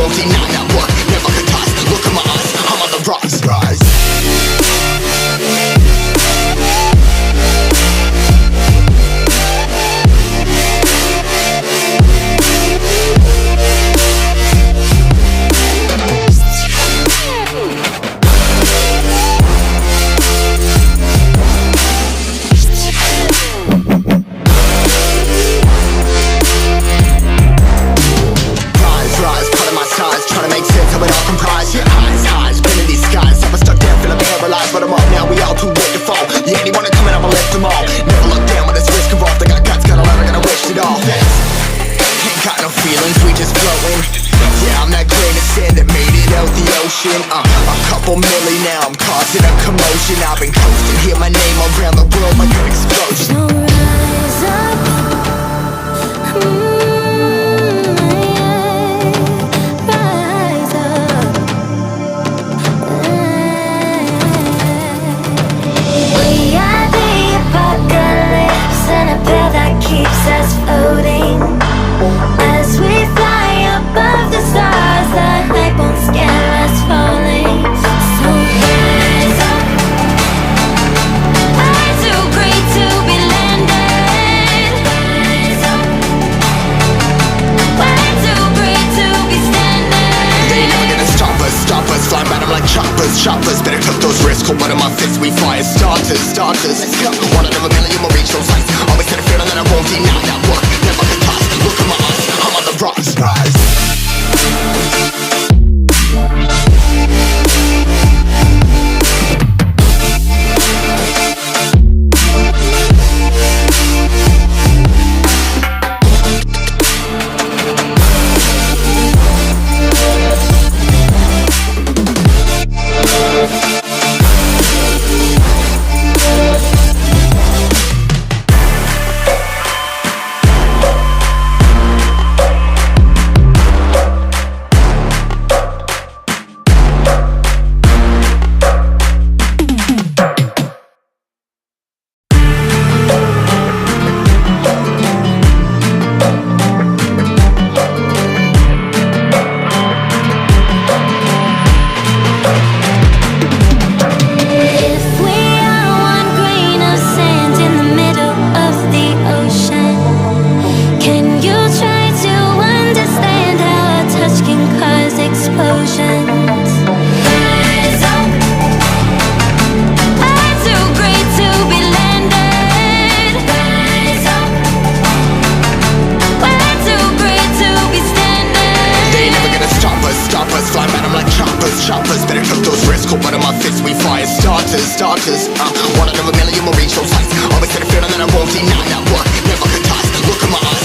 won't deny that work never could toss. Look at my eyes, I'm on the rise. But I'm up now, we all too late to fall. Yeah, anyone coming up, I left them all. Never look down when it's risk involved. I got guts, got a lot, I gotta wish it all. Ain't got no feelings, we just floating. Yeah, I'm that grain of sand that made it out the ocean. A couple milli now, I'm causing a commotion. I've been coasting, hear my name around the world like an explosion. So rise up. Keeps us floating as we fly above the stars. The hype won't scare us falling. So rise up. I'm too great to be landed. Rise up. We're too great to be standing. They ain't never gonna stop us. Flying by them like choppers. Better cut those risks. Hold one of my fists, we fire starters. Let's go. One out of a million will reach those heights. Always had a feeling that I won't deny that work never could toss. Look at my eyes, I'm on the rise. Choppers, better cut those risks. Hold one of my fists, we fire starters. One out of a million will reach those heights. Always had a feeling that I won't deny that work never could toss. Look at my eyes,